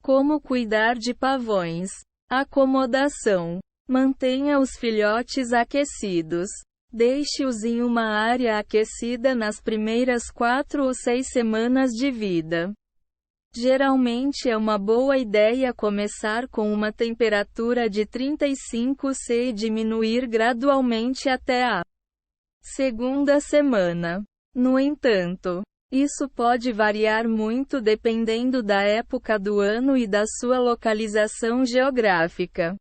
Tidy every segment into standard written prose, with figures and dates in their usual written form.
Como cuidar de pavões? Acomodação. Mantenha os filhotes aquecidos. Deixe-os em uma área aquecida nas primeiras 4 ou 6 semanas de vida. Geralmente é uma boa ideia começar com uma temperatura de 35 C e diminuir gradualmente até a segunda semana. No entanto, isso pode variar muito dependendo da época do ano e da sua localização geográfica.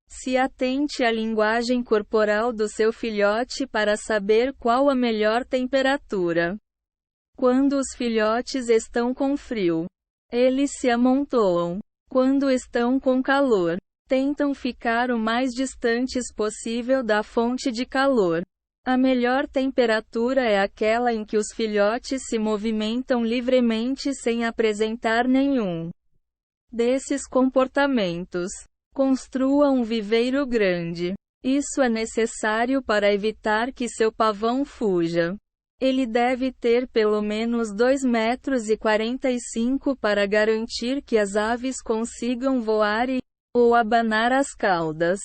Se atente à linguagem corporal do seu filhote para saber qual a melhor temperatura. Quando os filhotes estão com frio, eles se amontoam. Quando estão com calor, tentam ficar o mais distantes possível da fonte de calor. A melhor temperatura é aquela em que os filhotes se movimentam livremente sem apresentar nenhum desses comportamentos. Construa um viveiro grande. Isso é necessário para evitar que seu pavão fuja. Ele deve ter pelo menos 2,45 m para garantir que as aves consigam voar ou abanar as caudas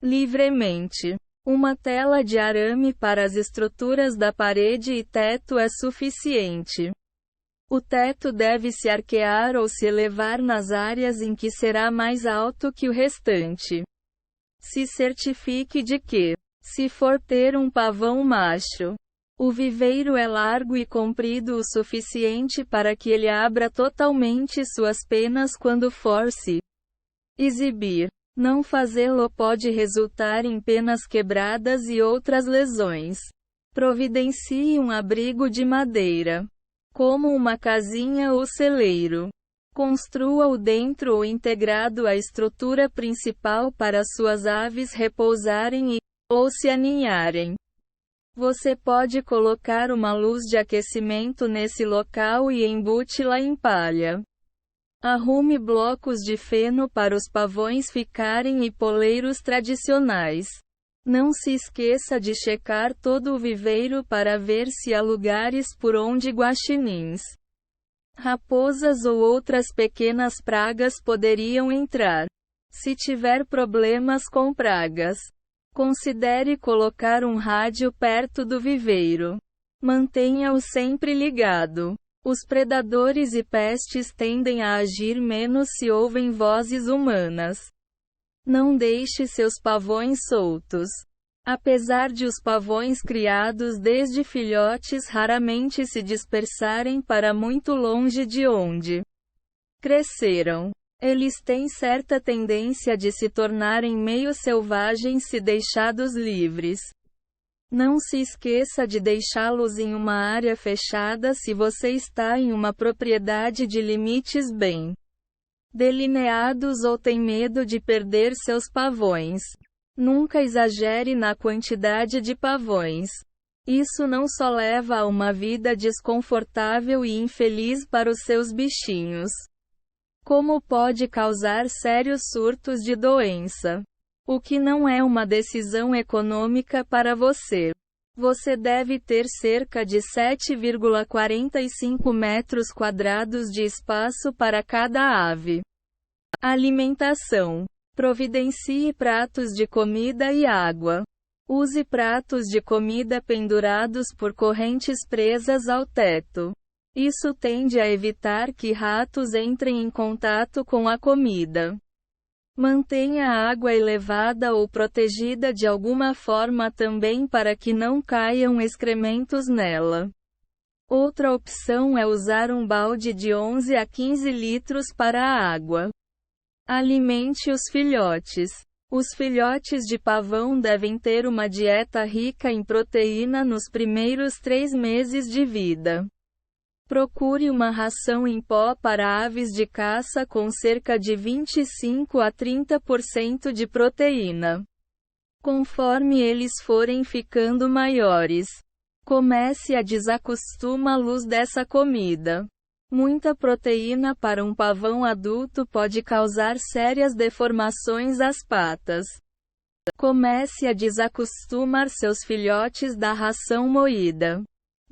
livremente. Uma tela de arame para as estruturas da parede e teto é suficiente. O teto deve se arquear ou se elevar nas áreas em que será mais alto que o restante. Se certifique de que, se for ter um pavão macho, o viveiro é largo e comprido o suficiente para que ele abra totalmente suas penas quando for se exibir. Não fazê-lo pode resultar em penas quebradas e outras lesões. Providencie um abrigo de madeira, como uma casinha ou celeiro. Construa-o dentro ou integrado à estrutura principal para suas aves repousarem ou se aninharem. Você pode colocar uma luz de aquecimento nesse local e embute-la em palha. Arrume blocos de feno para os pavões ficarem e poleiros tradicionais. Não se esqueça de checar todo o viveiro para ver se há lugares por onde guaxinins, raposas ou outras pequenas pragas poderiam entrar. Se tiver problemas com pragas, considere colocar um rádio perto do viveiro. Mantenha-o sempre ligado. Os predadores e pestes tendem a agir menos se ouvem vozes humanas. Não deixe seus pavões soltos. Apesar de os pavões criados desde filhotes raramente se dispersarem para muito longe de onde cresceram, eles têm certa tendência de se tornarem meio selvagens se deixados livres. Não se esqueça de deixá-los em uma área fechada se você está em uma propriedade de limites bem delineados ou tem medo de perder seus pavões. Nunca exagere na quantidade de pavões. Isso não só leva a uma vida desconfortável e infeliz para os seus bichinhos, como pode causar sérios surtos de doença. O que não é uma decisão econômica para você. Você deve ter cerca de 7,45 metros quadrados de espaço para cada ave. Alimentação. Providencie pratos de comida e água. Use pratos de comida pendurados por correntes presas ao teto. Isso tende a evitar que ratos entrem em contato com a comida. Mantenha a água elevada ou protegida de alguma forma também para que não caiam excrementos nela. Outra opção é usar um balde de 11 a 15 litros para a água. Alimente os filhotes. Os filhotes de pavão devem ter uma dieta rica em proteína nos primeiros 3 meses de vida. Procure uma ração em pó para aves de caça com cerca de 25 a 30% de proteína. Conforme eles forem ficando maiores, comece a desacostumá-los dessa comida. Muita proteína para um pavão adulto pode causar sérias deformações às patas. Comece a desacostumar seus filhotes da ração moída.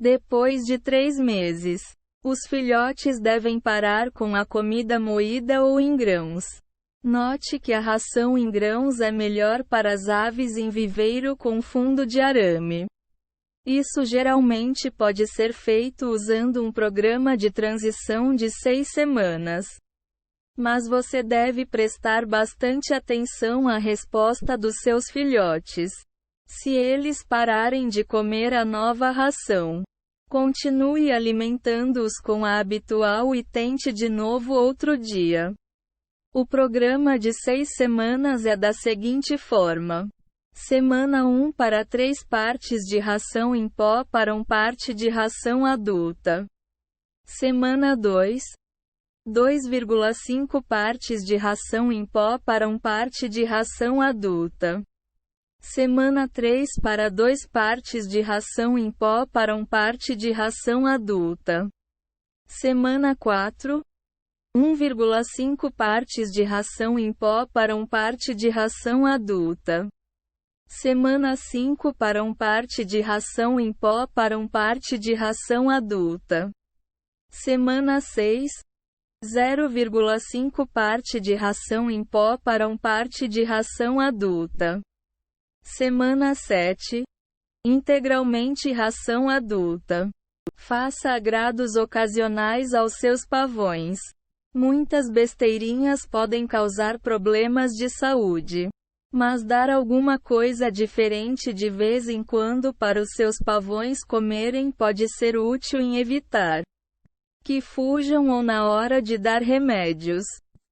Depois de 3 meses, Os filhotes devem parar com a comida moída ou em grãos. Note que a ração em grãos é melhor para as aves em viveiro com fundo de arame. Isso geralmente pode ser feito usando um programa de transição de 6 semanas. Mas você deve prestar bastante atenção à resposta dos seus filhotes. Se eles pararem de comer a nova ração, continue alimentando-os com a habitual e tente de novo outro dia. O programa de 6 semanas é da seguinte forma. Semana 1 para 3 partes de ração em pó para 1 parte de ração adulta. Semana 2, 2,5 partes de ração em pó para 1 parte de ração adulta. Semana 3 para 2 partes de ração em pó para 1 parte de ração adulta. Semana 4, 1,5 partes de ração em pó para 1 parte de ração adulta. Semana 5 para 1 parte de ração em pó para 1 parte de ração adulta. Semana 6, 0,5 parte de ração em pó para 1 parte de ração adulta. Semana 7, integralmente ração adulta. Faça agrados ocasionais aos seus pavões. Muitas besteirinhas podem causar problemas de saúde. Mas dar alguma coisa diferente de vez em quando para os seus pavões comerem pode ser útil em evitar que fujam ou na hora de dar remédios.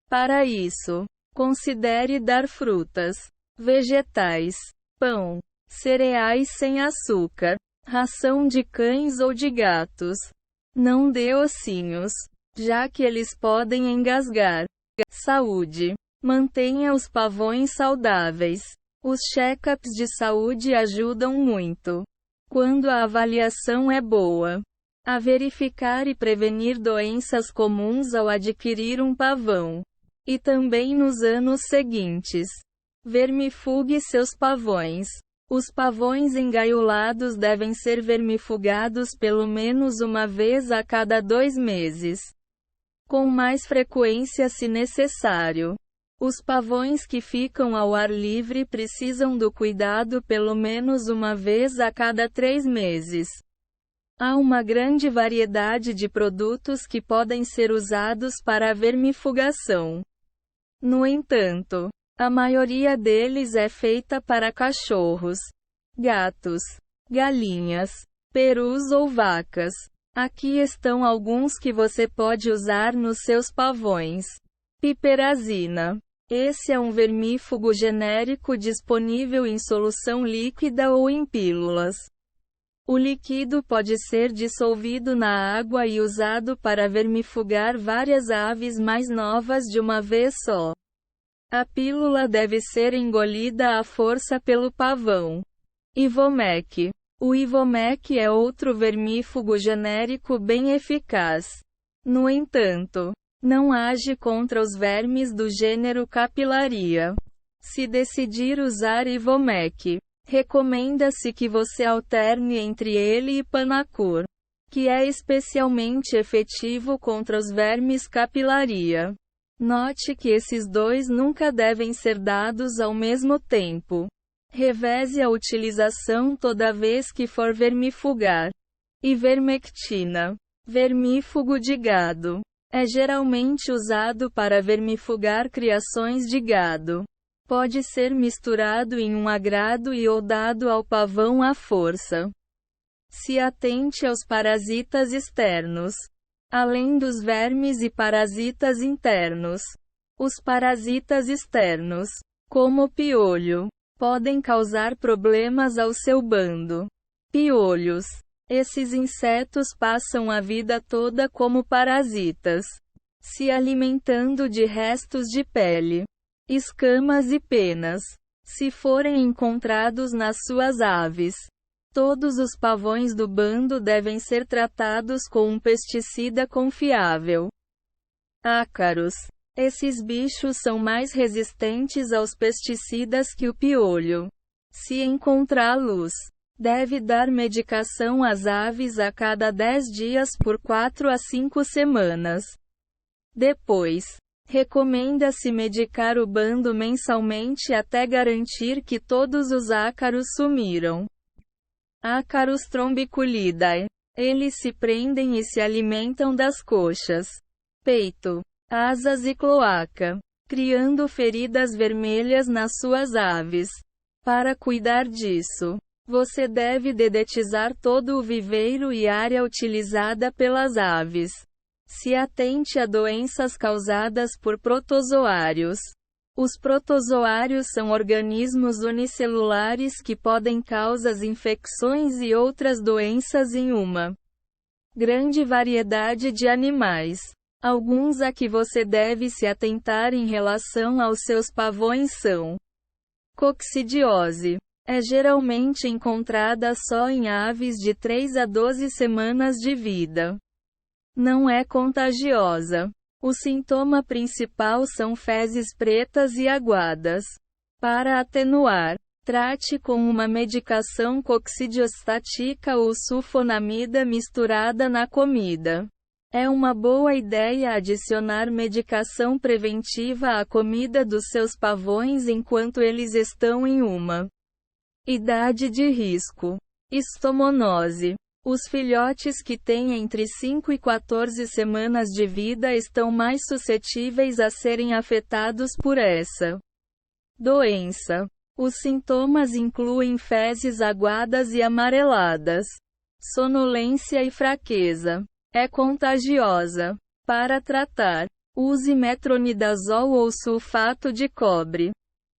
Para isso, considere dar frutas, vegetais, pão, cereais sem açúcar, ração de cães ou de gatos. Não dê ossinhos, já que eles podem engasgar. Saúde. Mantenha os pavões saudáveis. Os check-ups de saúde ajudam muito. Quando a avaliação é boa, a verificar e prevenir doenças comuns ao adquirir um pavão. E também nos anos seguintes. Vermifugue seus pavões. Os pavões engaiolados devem ser vermifugados pelo menos uma vez a cada 2 meses. Com mais frequência se necessário. Os pavões que ficam ao ar livre precisam do cuidado pelo menos uma vez a cada 3 meses. Há uma grande variedade de produtos que podem ser usados para a vermifugação. No entanto, a maioria deles é feita para cachorros, gatos, galinhas, perus ou vacas. Aqui estão alguns que você pode usar nos seus pavões. Piperazina. Esse é um vermífugo genérico disponível em solução líquida ou em pílulas. O líquido pode ser dissolvido na água e usado para vermifugar várias aves mais novas de uma vez só. A pílula deve ser engolida à força pelo pavão. Ivomec. O Ivomec é outro vermífugo genérico bem eficaz. No entanto, não age contra os vermes do gênero Capillaria. Se decidir usar Ivomec, recomenda-se que você alterne entre ele e Panacur, que é especialmente efetivo contra os vermes Capillaria. Note que esses dois nunca devem ser dados ao mesmo tempo. Reveze a utilização toda vez que for vermifugar. Ivermectina. Vermífugo de gado. É geralmente usado para vermifugar criações de gado. Pode ser misturado em um agrado e ou dado ao pavão à força. Se atente aos parasitas externos, além dos vermes e parasitas internos. Os parasitas externos, como o piolho, podem causar problemas ao seu bando. Piolhos. Esses insetos passam a vida toda como parasitas, se alimentando de restos de pele, escamas e penas. Se forem encontrados nas suas aves, todos os pavões do bando devem ser tratados com um pesticida confiável. Ácaros. Esses bichos são mais resistentes aos pesticidas que o piolho. Se encontrá-los, Deve dar medicação às aves a cada 10 dias por 4 a 5 semanas. Depois, recomenda-se medicar o bando mensalmente até garantir que todos os ácaros sumiram. Ácaros trombiculidae. Eles se prendem e se alimentam das coxas, peito, asas e cloaca, criando feridas vermelhas nas suas aves. Para cuidar disso, você deve dedetizar todo o viveiro e área utilizada pelas aves. Se atente a doenças causadas por protozoários. Os protozoários são organismos unicelulares que podem causar infecções e outras doenças em uma grande variedade de animais. Alguns a que você deve se atentar em relação aos seus pavões são: coccidiose. É geralmente encontrada só em aves de 3 a 12 semanas de vida. Não é contagiosa. O sintoma principal são fezes pretas e aguadas. Para atenuar, trate com uma medicação coccidiostatica ou sulfonamida misturada na comida. É uma boa ideia adicionar medicação preventiva à comida dos seus pavões enquanto eles estão em uma idade de risco. Estomonose. Os filhotes que têm entre 5 e 14 semanas de vida estão mais suscetíveis a serem afetados por essa doença. Os sintomas incluem fezes aguadas e amareladas, sonolência e fraqueza. É contagiosa. Para tratar, use metronidazol ou sulfato de cobre.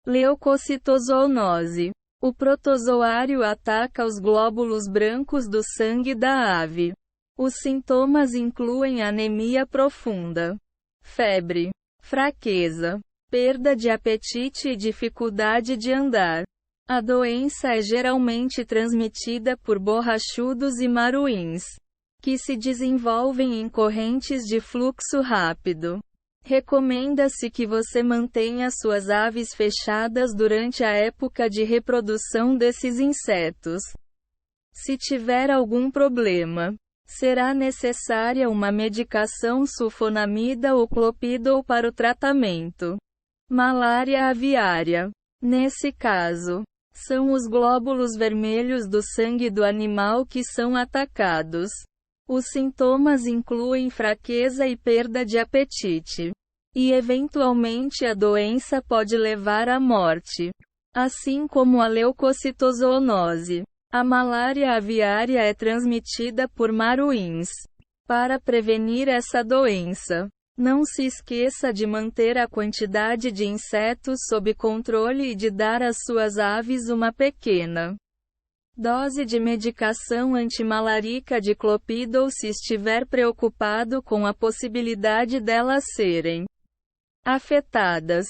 Leucocitozoonose. O protozoário ataca os glóbulos brancos do sangue da ave. Os sintomas incluem anemia profunda, febre, fraqueza, perda de apetite e dificuldade de andar. A doença é geralmente transmitida por borrachudos e maruins, que se desenvolvem em correntes de fluxo rápido. Recomenda-se que você mantenha suas aves fechadas durante a época de reprodução desses insetos. Se tiver algum problema, será necessária uma medicação sulfonamida ou clopidogrel para o tratamento. Malária aviária. Nesse caso, são os glóbulos vermelhos do sangue do animal que são atacados. Os sintomas incluem fraqueza e perda de apetite. E eventualmente a doença pode levar à morte. Assim como a leucocitozoonose. A malária aviária é transmitida por maruins. Para prevenir essa doença, não se esqueça de manter a quantidade de insetos sob controle e de dar às suas aves uma pequena dose de medicação antimalárica de clopidogrel se estiver preocupado com a possibilidade delas serem afetadas.